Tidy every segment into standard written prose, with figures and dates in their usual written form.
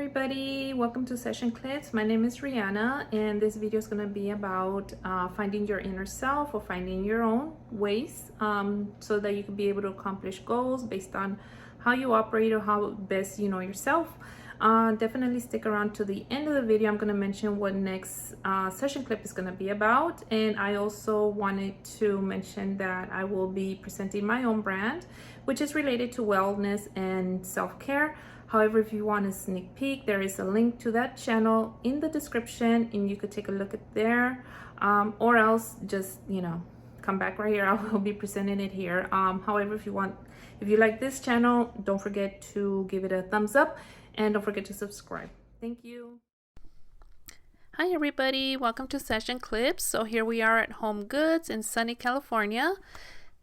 everybody, welcome to Session Clips. My name is Rihanna and this video is going to be about finding your inner self or finding your own ways so that you can be able to accomplish goals based on how you operate or how best you know yourself. Definitely stick around to the end of the video. I'm going to mention what next session clip is going to be about, and I also wanted to mention that I will be presenting my own brand which is related to wellness and self-care. However, if you want a sneak peek, there is a link to that channel in the description and you could take a look at there, or else just come back right here. I will be presenting it here. However, if you like this channel, don't forget to give it a thumbs up and don't forget to subscribe. Thank you. Hi everybody, welcome to Session Clips. So here we are at Home Goods in sunny California.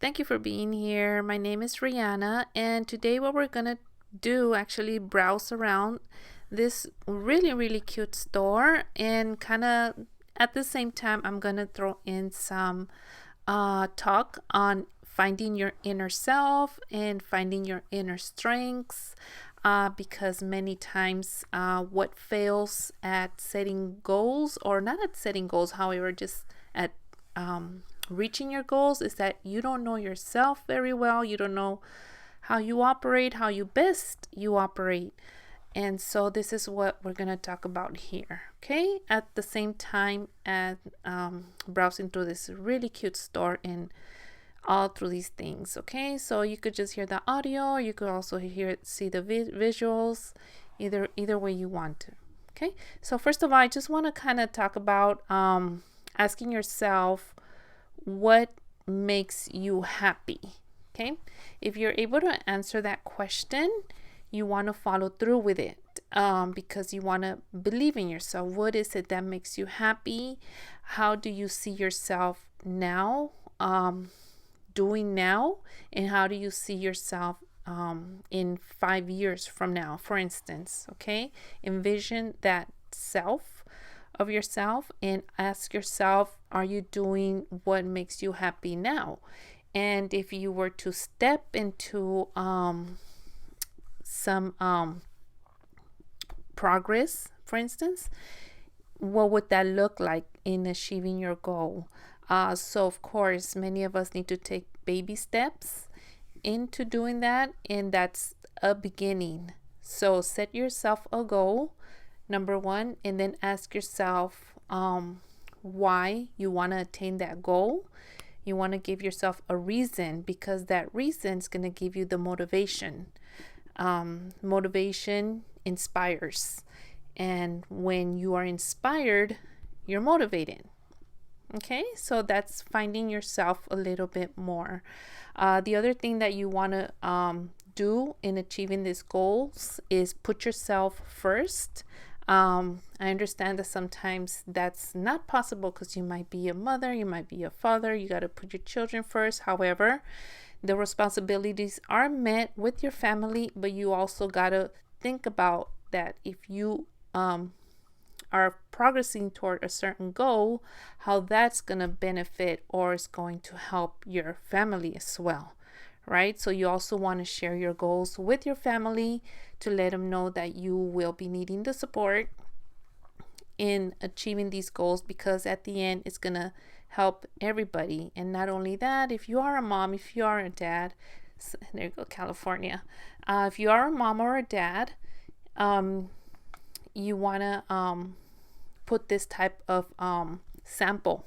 Thank you for being here. My name is Rihanna, and today what we're gonna do actually browse around this really cute store, and kind of at the same time I'm gonna throw in some talk on finding your inner self and finding your inner strengths, because many times what fails at setting goals, or not at setting goals, however, just at reaching your goals, is that you don't know yourself very well. You don't know how you operate, how you best you operate. And so this is what we're going to talk about here, okay? At the same time as browsing through this really cute store and all through these things, okay? So you could just hear the audio, or you could also see the visuals, either way you want to, okay? So first of all, I just want to kind of talk about asking yourself what makes you happy. Okay, if you're able to answer that question, you want to follow through with it, because you want to believe in yourself. What is it that makes you happy? How do you see yourself now, doing now? And how do you see yourself in 5 years from now, for instance? Okay, envision that self of yourself and ask yourself, are you doing what makes you happy now? And if you were to step into some progress, for instance, what would that look like in achieving your goal? So of course, many of us need to take baby steps into doing that, and that's a beginning. So set yourself a goal, number one, and then ask yourself why you want to attain that goal. You want to give yourself a reason, because that reason is going to give you the motivation. Motivation inspires. And when you are inspired, you're motivated. Okay, so that's finding yourself a little bit more. The other thing that you want to do in achieving these goals is put yourself first. I understand that sometimes that's not possible because you might be a mother, you might be a father, you got to put your children first. However, the responsibilities are met with your family, but you also got to think about that if you are progressing toward a certain goal, how that's going to benefit or is going to help your family as well. Right? So you also want to share your goals with your family to let them know that you will be needing the support in achieving these goals, because at the end it's going to help everybody. And not only that, if you are a mom, if you are a dad, so there you go, California. If you are a mom or a dad, you want to put this type of sample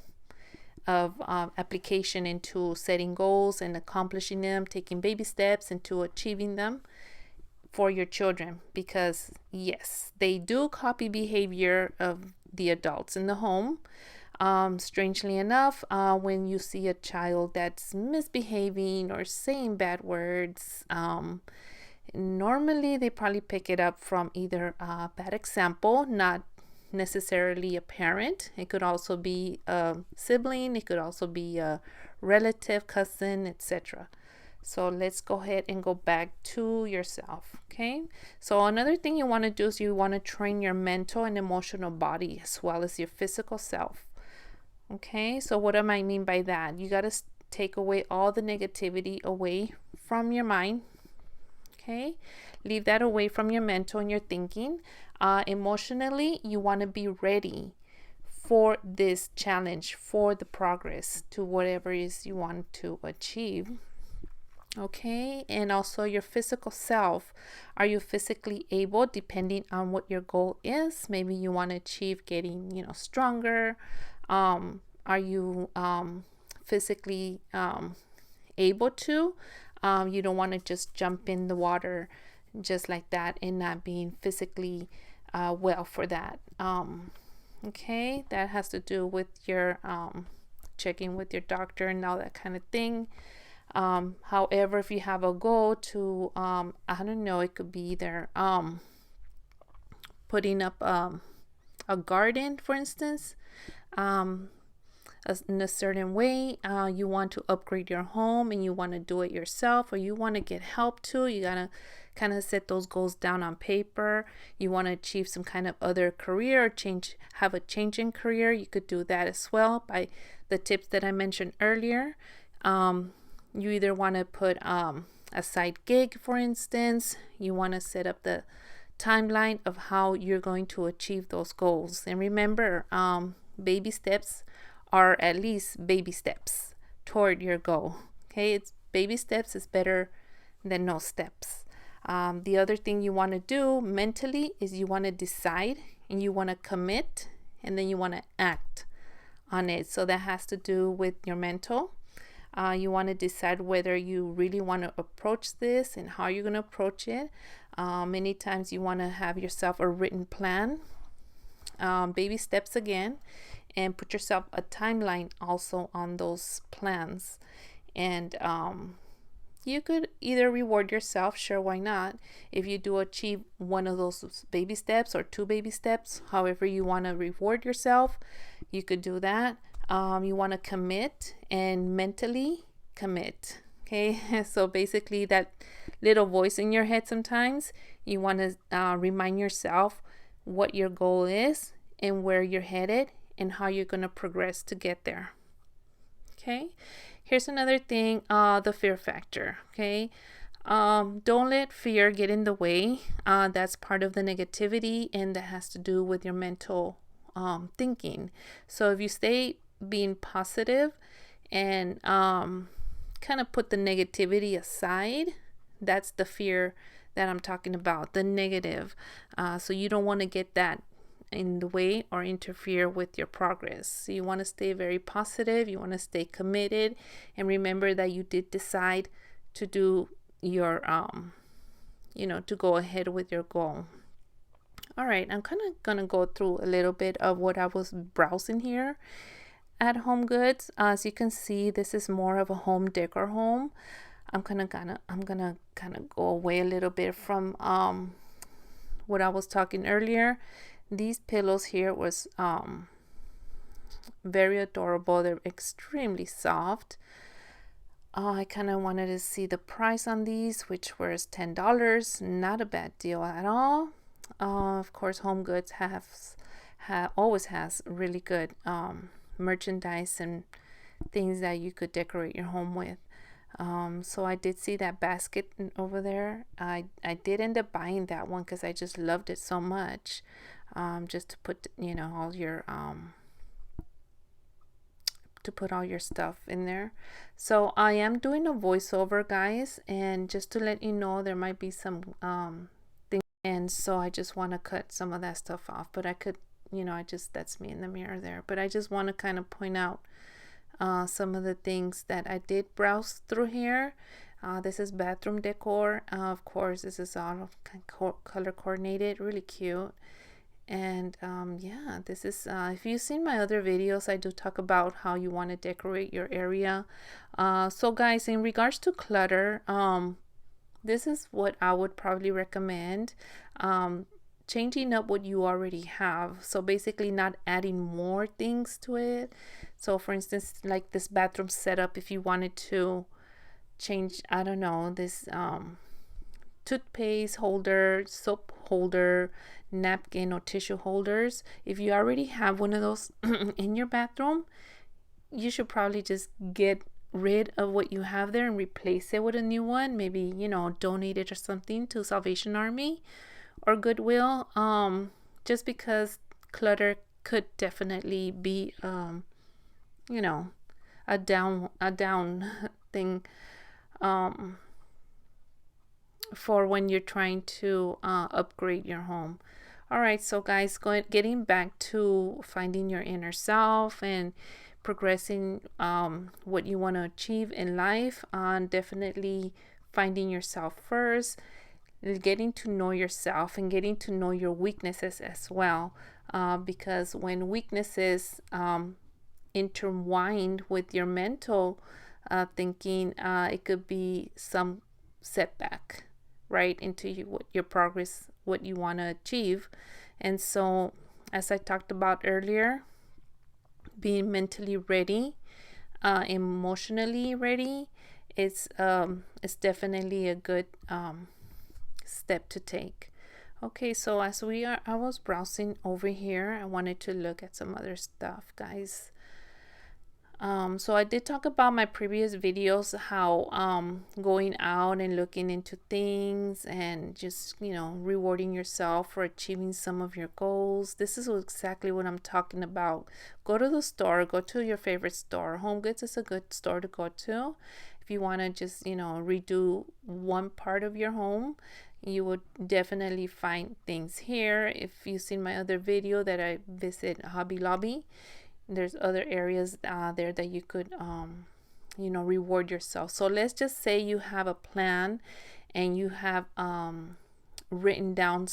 of application into setting goals and accomplishing them, taking baby steps into achieving them for your children, because yes, they do copy behavior of the adults in the home. Strangely enough, when you see a child that's misbehaving or saying bad words, normally they probably pick it up from either a bad example, not necessarily a parent. It could also be a sibling, it could also be a relative, cousin, etc. So let's go ahead and go back to yourself. Okay, so another thing you want to do is you want to train your mental and emotional body as well as your physical self. Okay, so what do I mean by that? You got to take away all the negativity away from your mind. Okay, leave that away from your mental and your thinking. Emotionally, you want to be ready for this challenge, for the progress to whatever it is you want to achieve. Okay, and also your physical self. Are you physically able, depending on what your goal is? Maybe you want to achieve getting, stronger. Are you physically able to? You don't want to just jump in the water just like that and not being physically well for that. Okay, that has to do with your checking with your doctor and all that kind of thing. However, if you have a goal to, I don't know, it could be either putting up a garden, for instance, in a certain way. You want to upgrade your home and you want to do it yourself, or you want to get help too. You gotta kind of set those goals down on paper. You want to achieve some kind of other career, or have a change in career. You could do that as well by the tips that I mentioned earlier. You either want to put a side gig, for instance. You want to set up the timeline of how you're going to achieve those goals. And remember, baby steps are at least baby steps toward your goal. Okay, it's baby steps is better than no steps. The other thing you want to do mentally is you want to decide and you want to commit, and then you want to act on it. So that has to do with your mental. You want to decide whether you really want to approach this and how you're going to approach it. Many times you want to have yourself a written plan, baby steps again, and put yourself a timeline also on those plans. And you could either reward yourself, sure, why not, if you do achieve one of those baby steps or 2 baby steps. However you want to reward yourself, you could do that. You want to commit and mentally commit. Okay, so basically that little voice in your head, sometimes you want to remind yourself what your goal is and where you're headed and how you're going to progress to get there. Okay, here's another thing, the fear factor. Okay, don't let fear get in the way. That's part of the negativity, and that has to do with your mental thinking. So if you stay being positive and kind of put the negativity aside, that's the fear that I'm talking about, the negative. So you don't want to get that in the way or interfere with your progress. So you want to stay very positive, you want to stay committed, and remember that you did decide to do your to go ahead with your goal. All right, I'm kind of gonna go through a little bit of what I was browsing here at Home Goods. As you can see, this is more of a home decor home. I'm gonna kind of go away a little bit from what I was talking earlier. These pillows here was very adorable. They're extremely soft. I kind of wanted to see the price on these, which was $10. Not a bad deal at all. Of course, Home Goods always has really good merchandise and things that you could decorate your home with. So I did see that basket over there. I did end up buying that one because I just loved it so much. Just to put all your stuff in there. So I am doing a voiceover, guys, and just to let you know, there might be some things, and so I just want to cut some of that stuff off. But I could, that's me in the mirror there. But I just want to kind of point out some of the things that I did browse through here. This is bathroom decor. Of course, this is all color coordinated, really cute. And yeah, this is if you've seen my other videos, I do talk about how you want to decorate your area. So guys, in regards to clutter, this is what I would probably recommend. Changing up what you already have. So basically not adding more things to it. So for instance, like this bathroom setup, if you wanted to change, I don't know, this toothpaste holder, soap holder, napkin or tissue holders, if you already have one of those in your bathroom, you should probably just get rid of what you have there and replace it with a new one. Maybe donate it or something to Salvation Army or Goodwill. just because clutter could definitely be, you know, a down thing for when you're trying to upgrade your home. All right, so guys, getting back to finding your inner self and progressing what you want to achieve in life, definitely finding yourself first, getting to know yourself and getting to know your weaknesses as well, because when weaknesses intertwined with your mental thinking, it could be some setback right into your progress, what you want to achieve. And so, as I talked about earlier, being mentally ready, emotionally ready, it's definitely a good step to take. Okay, so I was browsing over here, I wanted to look at some other stuff, guys. So I did talk about my previous videos, how going out and looking into things and just, rewarding yourself for achieving some of your goals. This is exactly what I'm talking about. Go to the store, go to your favorite store. Home Goods is a good store to go to. If you want to just, redo one part of your home, you would definitely find things here. If you've seen my other video that I visit Hobby Lobby, there's other areas there that you could reward yourself. So let's just say you have a plan and you have written down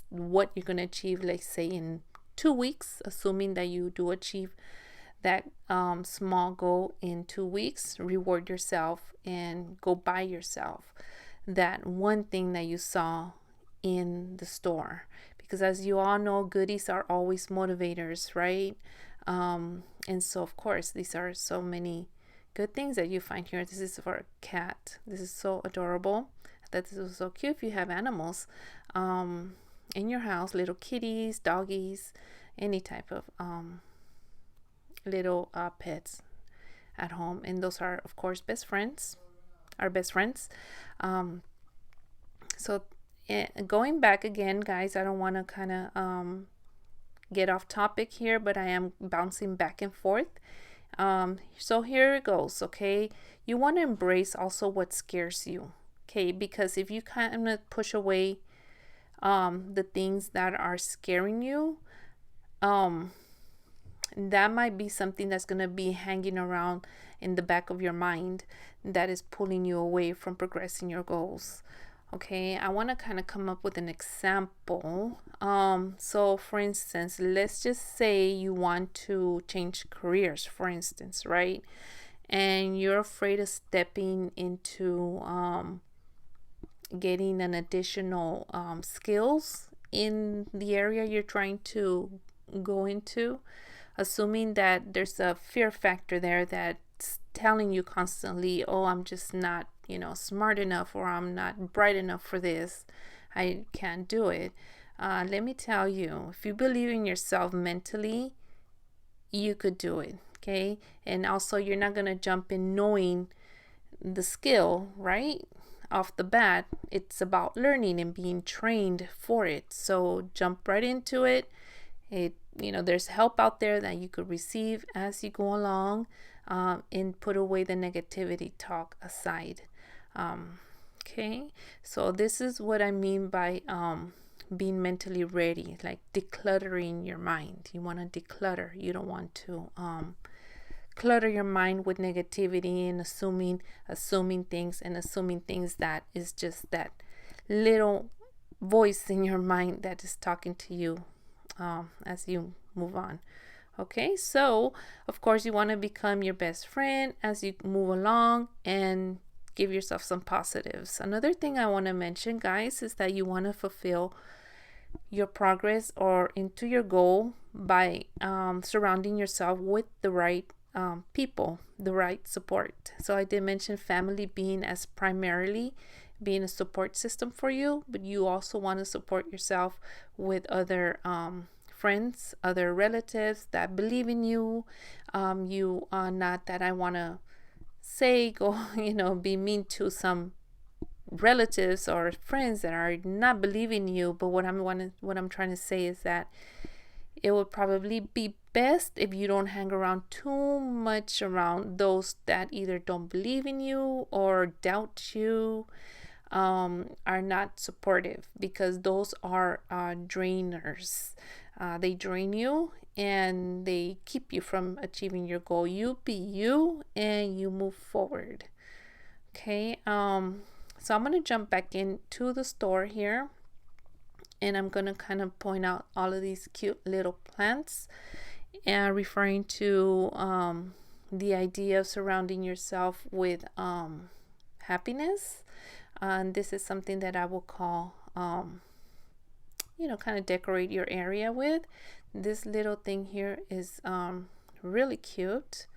what you're going to achieve, let's say in 2 weeks, assuming that you do achieve that small goal in 2 weeks. Reward yourself and go buy yourself that one thing that you saw in the store, because as you all know, goodies are always motivators, right? And so of course these are so many good things that you find here. This is for a cat. This is so adorable. I thought this was so cute. If you have animals in your house, little kitties, doggies, any type of little pets at home, and those are of course our best friends. So going back again, guys, I don't want to kind of get off topic here, but I am bouncing back and forth. So here it goes. Okay, you want to embrace also what scares you. Okay, because if you kind of push away the things that are scaring you, that might be something that's going to be hanging around in the back of your mind that is pulling you away from progressing your goals. Okay, I want to kind of come up with an example. So for instance, let's just say you want to change careers, for instance, right? And you're afraid of stepping into getting an additional skills in the area you're trying to go into, assuming that there's a fear factor there that's telling you constantly, oh, I'm just not smart enough, or I'm not bright enough for this, I can't do it. Let me tell you, if you believe in yourself mentally, you could do it. Okay, and also you're not going to jump in knowing the skill right off the bat. It's about learning and being trained for it. So jump right into it. There's help out there that you could receive as you go along, and put away the negativity talk aside. Okay, so this is what I mean by being mentally ready, like decluttering your mind. You want to declutter. You don't want to clutter your mind with negativity and assuming things that is just that little voice in your mind that is talking to you as you move on. Okay, so of course you want to become your best friend as you move along and give yourself some positives. Another thing I want to mention, guys, is that you want to fulfill your progress or into your goal by surrounding yourself with the right people, the right support. So I did mention family being a support system for you, but you also want to support yourself with other friends, other relatives that believe in you. You are not that I want to say go be mean to some relatives or friends that are not believing you. But what I'm trying to say is that it would probably be best if you don't hang around too much around those that either don't believe in you or doubt you, are not supportive, because those are drainers. They drain you and they keep you from achieving your goal. You be you and you move forward. Okay, so I'm going to jump back into the store here, and I'm going to kind of point out all of these cute little plants, and referring to the idea of surrounding yourself with happiness. And this is something that I will call, kind of decorate your area with. This little thing here is really cute.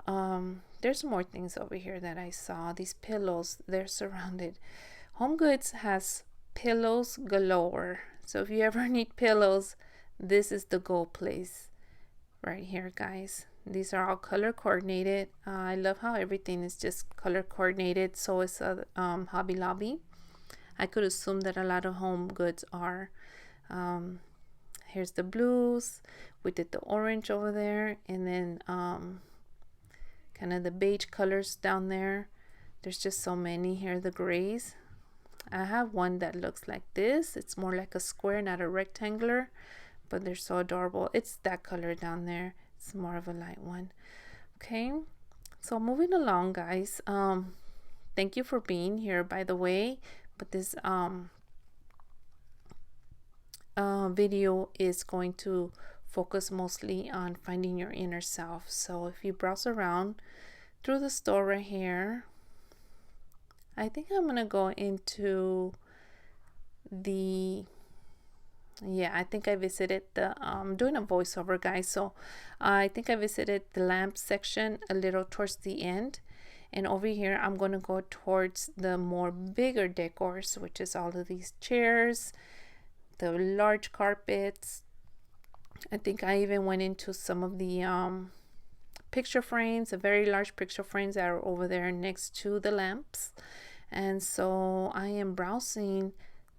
There's more things over here that I saw. These pillows, they're surrounded. Home Goods has pillows galore. So if you ever need pillows, this is the go place right here, guys. These are all color coordinated. I love how everything is just color coordinated. So it's a Hobby Lobby. I could assume that a lot of Home Goods are. Here's the blues. We did the orange over there, and then kind of the beige colors down there. There's just so many here. The grays. I have one that looks like this. It's more like a square, not a rectangular, but they're so adorable. It's that color down there. It's more of a light one. Okay, so moving along, guys. Thank you for being here, by the way. But this video is going to focus mostly on finding your inner self. So if you browse around through the store right here, I think I'm gonna go into the, I think I visited the I'm doing a voiceover, guys, so I think I visited the lamp section a little towards the end, and over here I'm going to go towards the more bigger decors, which is all of these chairs, the large carpets. I think I even went into some of the picture frames, the very large picture frames that are over there next to the lamps. And so I am browsing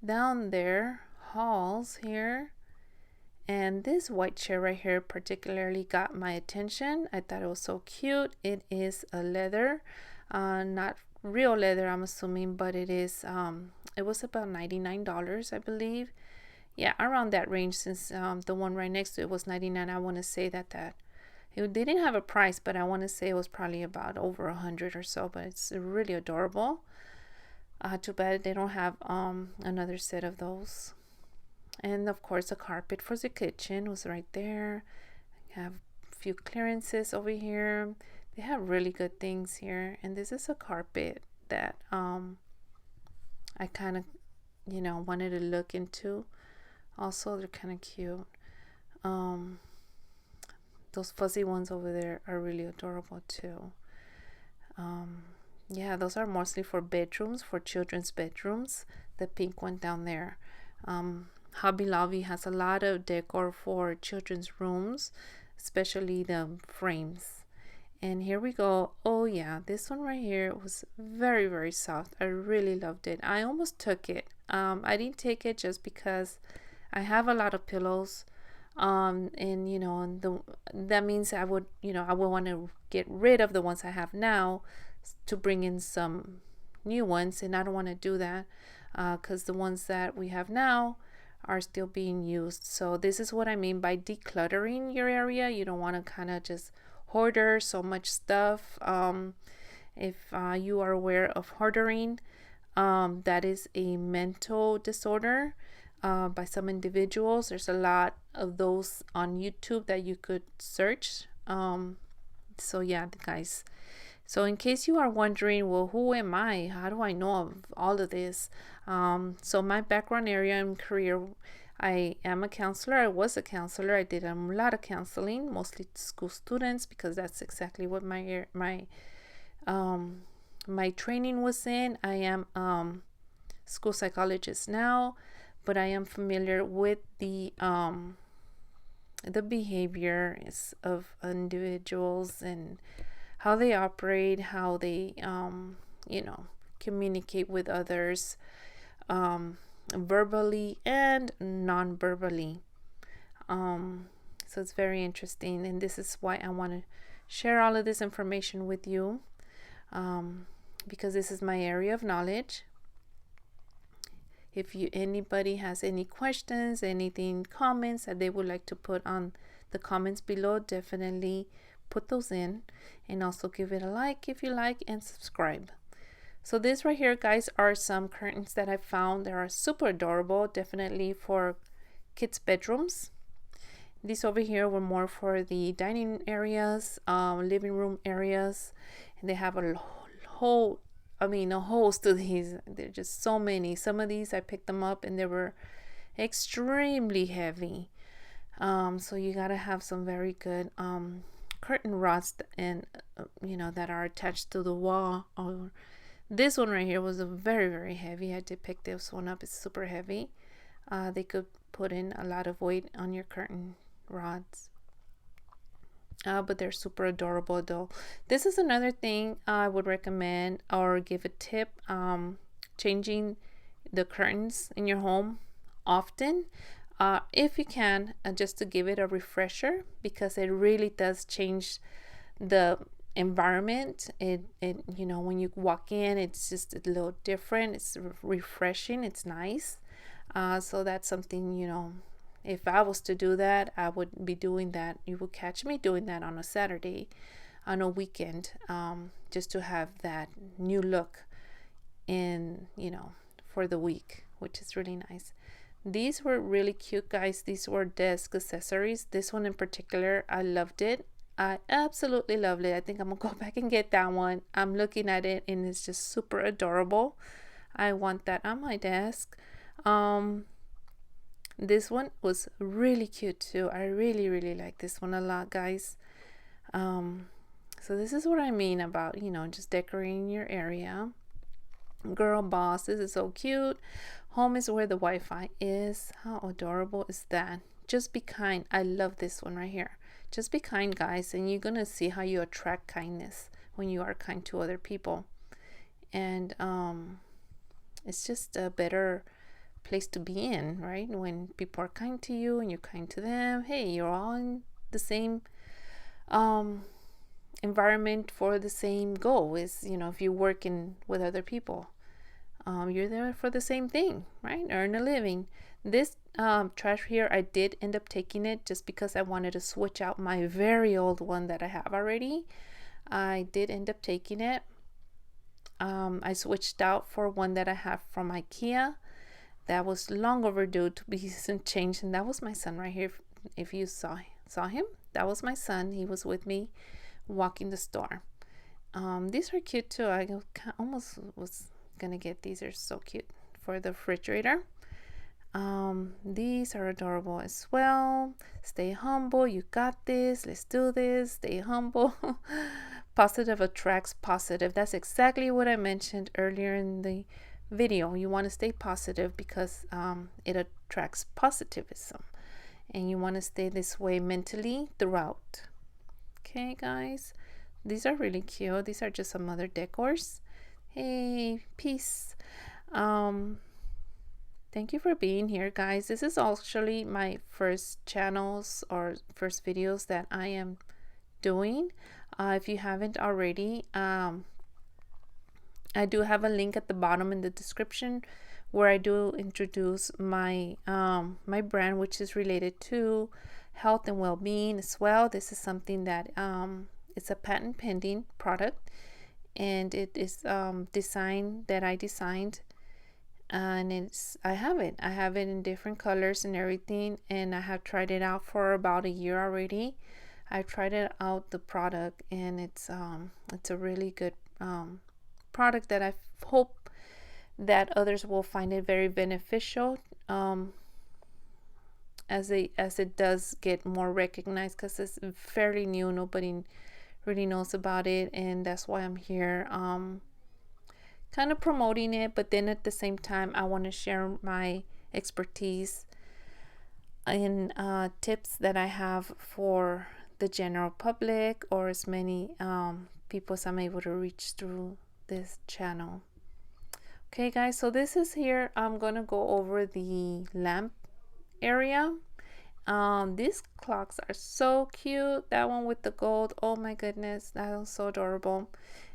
down there halls here, and this white chair right here particularly got my attention. I thought it was so cute. It is a leather, not real leather, I'm assuming, but it is it was about $99, I believe. Yeah, around that range, since the one right next to it was $99. I want to say that they didn't have a price, but I want to say it was probably about over $100 or so. But it's really adorable. Too bad they don't have another set of those. And of course, the carpet for the kitchen was right there. I have a few clearances over here. They have really good things here. And this is a carpet that I kind of, wanted to look into. Also, they're kind of cute. Those fuzzy ones over there are really adorable too. Yeah, those are mostly for bedrooms, for children's bedrooms. The pink one down there. Hobby Lobby has a lot of decor for children's rooms, especially the frames. And here we go. Oh yeah, this one right here was very, very soft. I really loved it. I almost took it. I didn't take it just because I have a lot of pillows. And that means I would want to get rid of the ones I have now to bring in some new ones, and I don't want to do that because the ones that we have now are still being used. So this is what I mean by decluttering your area. You don't want to kind of just hoarder so much stuff. If you are aware of hoarding, that is a mental disorder by some individuals. There's a lot of those on YouTube that you could search. So yeah, guys. So in case you are wondering, well, who am I? How do I know of all of this? So my background area and career, I am a counselor. I was a counselor. I did a lot of counseling, mostly school students, because that's exactly what my training was in. I am school psychologist now, but I am familiar with the behaviors of individuals and how they operate, how they communicate with others verbally and non-verbally. So it's very interesting, and this is why I want to share all of this information with you, because this is my area of knowledge. If anybody has any questions, anything, comments that they would like to put on the comments below, definitely put those in, and also give it a like if you like, and subscribe. So this right here, guys, are some curtains that I found. They are super adorable, definitely for kids' bedrooms. These over here were more for the dining areas, living room areas, and they have a host of these. There are just so many. Some of these I picked them up and they were extremely heavy. So you gotta have some very good curtain rods and that are attached to the wall. Or this one right here was a very, very heavy. I did pick this one up. It's super heavy. They could put in a lot of weight on your curtain rods. But they're super adorable though. This is another thing I would recommend or give a tip. Changing the curtains in your home often, if you can, just to give it a refresher, because it really does change the environment. It when you walk in, it's just a little different. It's refreshing. It's nice. So that's something, if I was to do that, I would be doing that. You would catch me doing that on a Saturday, on a weekend, just to have that new look in, for the week, which is really nice. These were really cute, guys. These were desk accessories. This one in particular, I loved it. I absolutely loved it. I think I'm gonna go back and get that one. I'm looking at it and it's just super adorable. I want that on my desk. This one was really cute too. I really, really like this one a lot, guys. So this is what I mean about, just decorating your area. Girl boss, this is so cute. Home is where the Wi-Fi is. How adorable is that? Just be kind. I love this one right here. Just be kind, guys, and you're gonna see how you attract kindness when you are kind to other people. And it's just a better place to be in, right? When people are kind to you and you're kind to them, hey, you're all in the same environment for the same goal. Is if you're working with other people, you're there for the same thing, right? Earn a living. This trash here, I did end up taking it just because I wanted to switch out my very old one that I have already. I did end up taking it. I switched out for one that I have from IKEA that was long overdue to be changed, and that was my son right here. If you saw him, that was my son. He was with me walking the store. These are cute too. I almost was gonna get these. Are so cute for the refrigerator. These are adorable as well. Stay humble. You got this. Let's do this. Stay humble. Positive attracts positive. That's exactly what I mentioned earlier in the video. You want to stay positive because it attracts positivism, and you want to stay this way mentally throughout. Okay, guys, these are really cute. These are just some other decors. Hey, peace. Thank you for being here, guys. This is actually my first channels or first videos that I am doing. If you haven't already, I do have a link at the bottom in the description where I do introduce my my brand, which is related to health and well-being as well. This is something that it's a patent pending product, and it is design that I designed, and I have it in different colors and everything, and I have tried it out for about a year already. I tried it out, the product, and it's a really good product that I hope that others will find it very beneficial as it does get more recognized, because it's fairly new. Nobody really knows about it, and that's why I'm here kind of promoting it. But then at the same time, I want to share my expertise and tips that I have for the general public, or as many people as I'm able to reach through this channel. Okay guys, so this is here. I'm gonna go over the lamp area. These clocks are so cute. That one with the gold, oh my goodness, that was so adorable.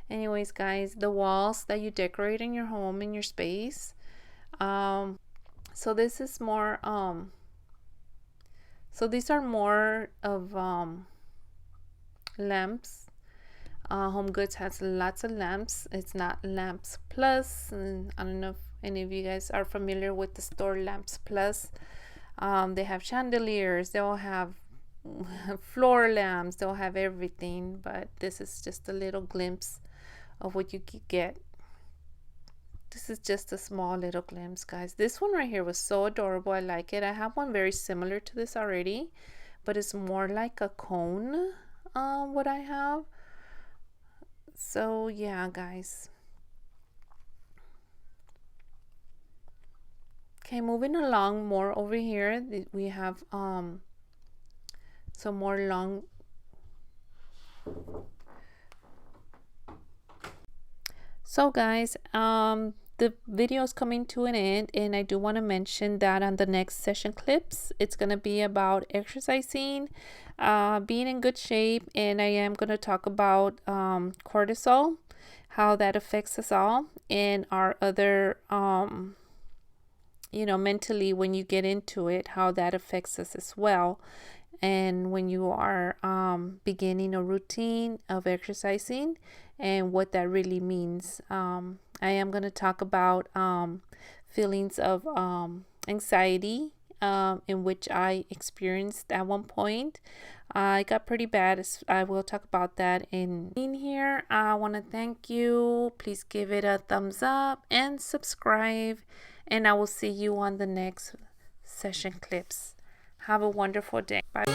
Anyways guys, the walls that you decorate in your home, in your space. So this is more so these are more of lamps. Home Goods has lots of lamps. It's not Lamps Plus, and I don't know if any of you guys are familiar with the store Lamps Plus. They have chandeliers, they'll have floor lamps, they'll have everything, but this is just a little glimpse of what you could get. This is just a small little glimpse, guys. This one right here was so adorable. I like it. I have one very similar to this already, but it's more like a cone, what I have. So yeah guys, okay, moving along more over here, we have some more long. So guys, the video is coming to an end, and I do want to mention that on the next session clips, it's going to be about exercising, being in good shape, and I am going to talk about cortisol, how that affects us all, and our other you know, mentally, when you get into it, how that affects us as well. And when you are beginning a routine of exercising and what that really means. I am going to talk about feelings of anxiety in which I experienced at one point. It got pretty bad. I will talk about that in here. I want to thank you. Please give it a thumbs up and subscribe, and I will see you on the next session clips. Have a wonderful day. Bye.